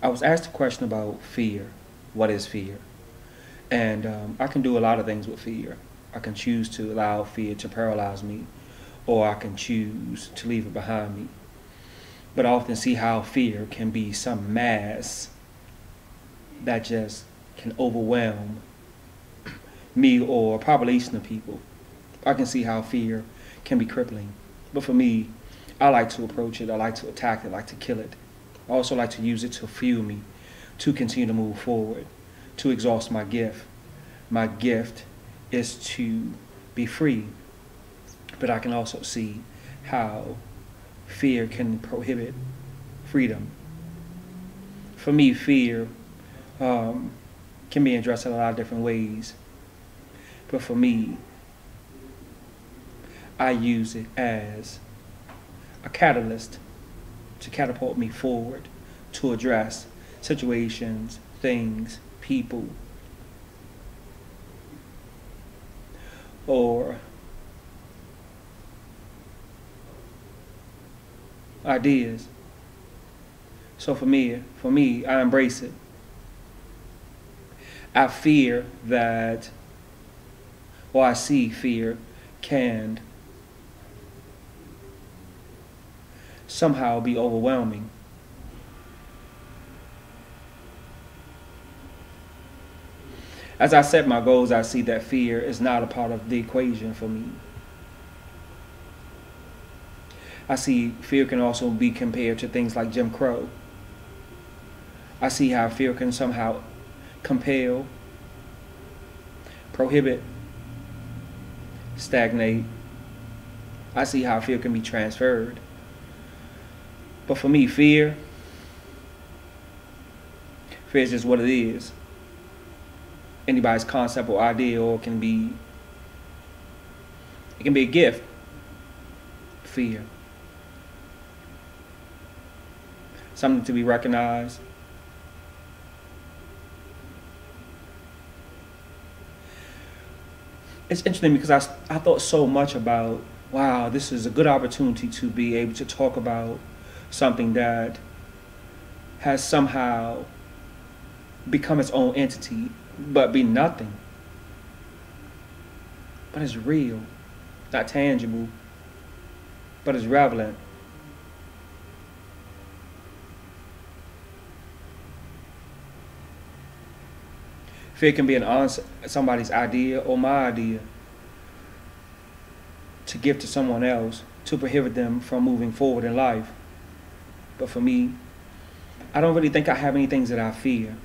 I was asked a question about fear. What is fear? And I can do a lot of things with fear. I can choose to allow fear to paralyze me, or I can choose to leave it behind me. But I often see how fear can be some mass that just can overwhelm me or a population of people. I can see how fear can be crippling. But for me, I like to approach it, I like to attack it, I like to kill it. I also like to use it to fuel me, to continue to move forward, to exhaust my gift. My gift is to be free, but I can also see how fear can prohibit freedom. For me, fear can be addressed in a lot of different ways, but for me, I use it as a catalyst to catapult me forward, to address situations, things, people, or ideas. So for me, I embrace it. I fear that, or I see fear can somehow be overwhelming. As I set my goals, I see that fear is not a part of the equation for me. I see fear can also be compared to things like Jim Crow. I see how fear can somehow compel, prohibit, stagnate. I see how fear can be transferred. But for me, fear is just what it is. Anybody's concept or idea, or it can be a gift. Fear. Something to be recognized. It's interesting because I thought so much about, wow, this is a good opportunity to be able to talk about something that has somehow become its own entity, but be nothing. But it's real, not tangible, but it's relevant. Fear can be somebody's idea or my idea to give to someone else to prohibit them from moving forward in life. But for me, I don't really think I have any things that I fear.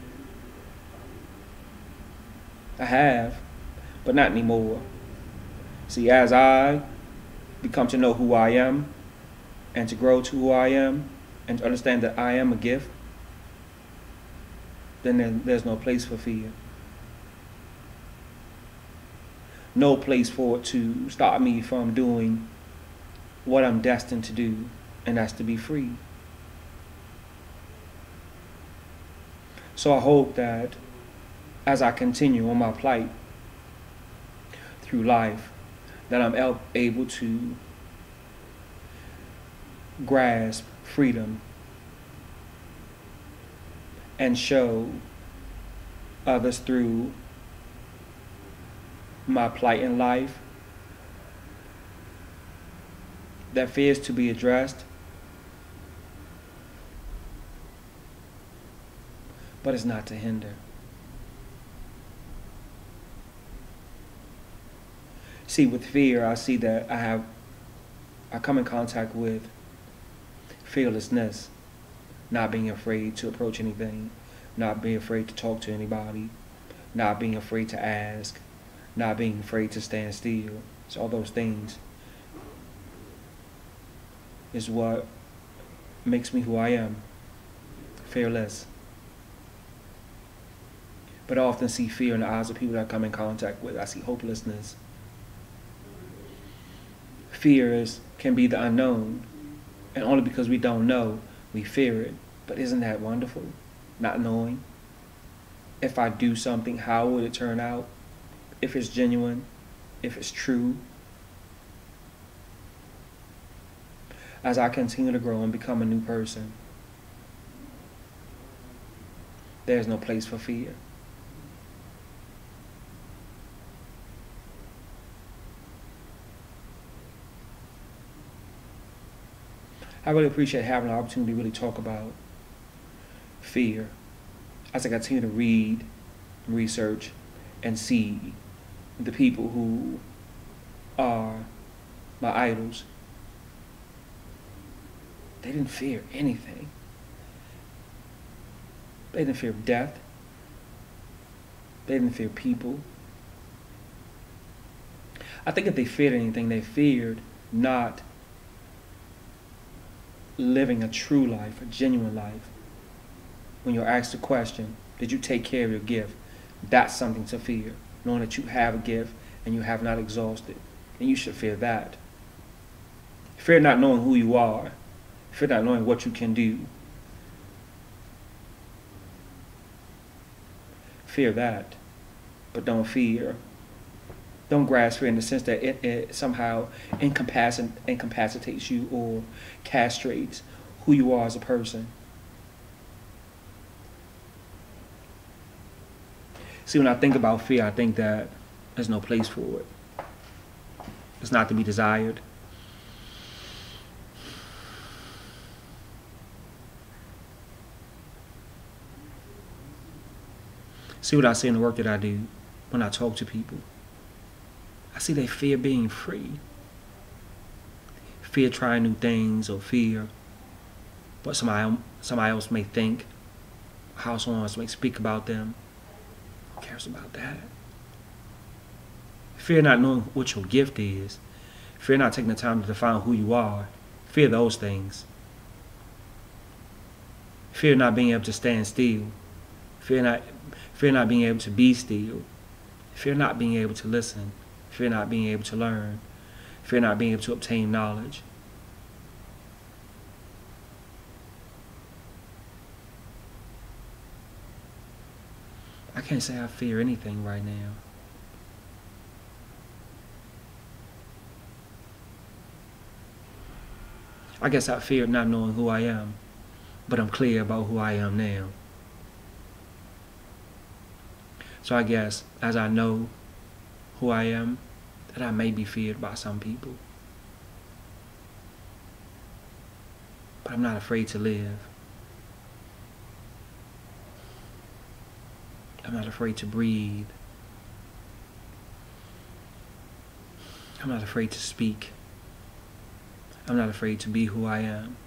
I have, but not anymore. See, as I become to know who I am and to grow to who I am and to understand that I am a gift, then there's no place for fear. No place for it to stop me from doing what I'm destined to do, and that's to be free. So I hope that as I continue on my plight through life, that I'm able to grasp freedom and show others through my plight in life that fear is to be addressed, but it's not to hinder. See, with fear, I see that I come in contact with fearlessness, not being afraid to approach anything, not being afraid to talk to anybody, not being afraid to ask, not being afraid to stand still. So all those things is what makes me who I am, fearless. But I often see fear in the eyes of people that I come in contact with. I see hopelessness. Fear can be the unknown, and only because we don't know, we fear it. But isn't that wonderful, not knowing? If I do something, how would it turn out? If it's genuine, if it's true. As I continue to grow and become a new person, There's no place for fear. I really appreciate having the opportunity to really talk about fear as I continue to read, research, and see the people who are my idols. They didn't fear anything. They didn't fear death. They didn't fear people. I think if they feared anything, they feared not living a true life, a genuine life. When you're asked the question, did you take care of your gift? That's something to fear. Knowing that you have a gift and you have not exhausted. And you should fear that. Fear not knowing who you are. Fear not knowing what you can do. Fear that. But don't fear. Don't grasp fear in the sense that it somehow incapacitates you or castrates who you are as a person. See, when I think about fear, I think that there's no place for it. It's not to be desired. See what I see in the work that I do when I talk to people. I see they fear being free. Fear trying new things, or fear what somebody else may think, how someone else may speak about them. Who cares about that? Fear not knowing what your gift is. Fear not taking the time to define who you are. Fear those things. Fear not being able to stand still. Fear not being able to be still. Fear not being able to listen. Fear not being able to learn. Fear not being able to obtain knowledge. I can't say I fear anything right now. I guess I fear not knowing who I am, but I'm clear about who I am now. So I guess as I know who I am, that I may be feared by some people. But I'm not afraid to live. I'm not afraid to breathe. I'm not afraid to speak. I'm not afraid to be who I am.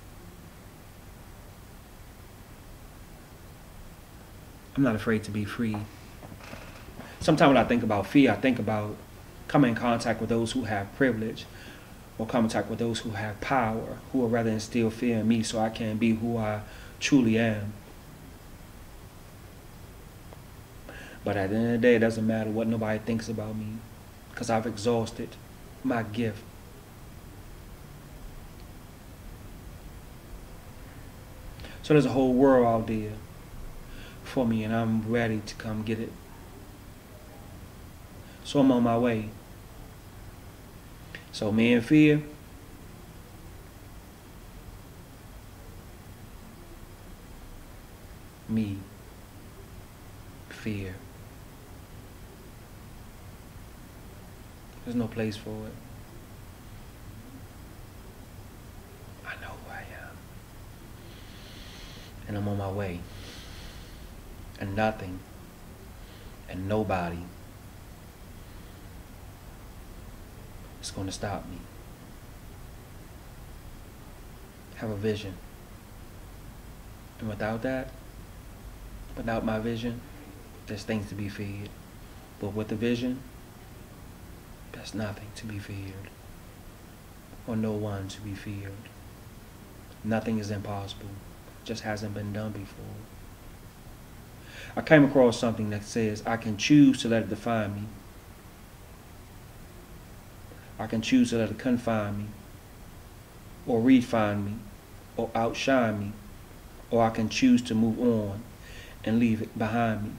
I'm not afraid to be free. Sometimes when I think about fear, I think about coming in contact with those who have privilege, or come in contact with those who have power, who would rather instill fear in me so I can be who I truly am. But at the end of the day, it doesn't matter what nobody thinks about me, because I've exhausted my gift. So there's a whole world out there for me, and I'm ready to come get it. So I'm on my way. So me and fear, me, fear. There's no place for it. I know who I am. And I'm on my way. And nothing and nobody is going to stop me. Have a vision. And without that, without my vision, there's things to be feared. But with the vision, there's nothing to be feared, or no one to be feared. Nothing is impossible, just hasn't been done before. I came across something that says, I can choose to let it define me. I can choose to let it confine me, or refine me, or outshine me, or I can choose to move on and leave it behind me.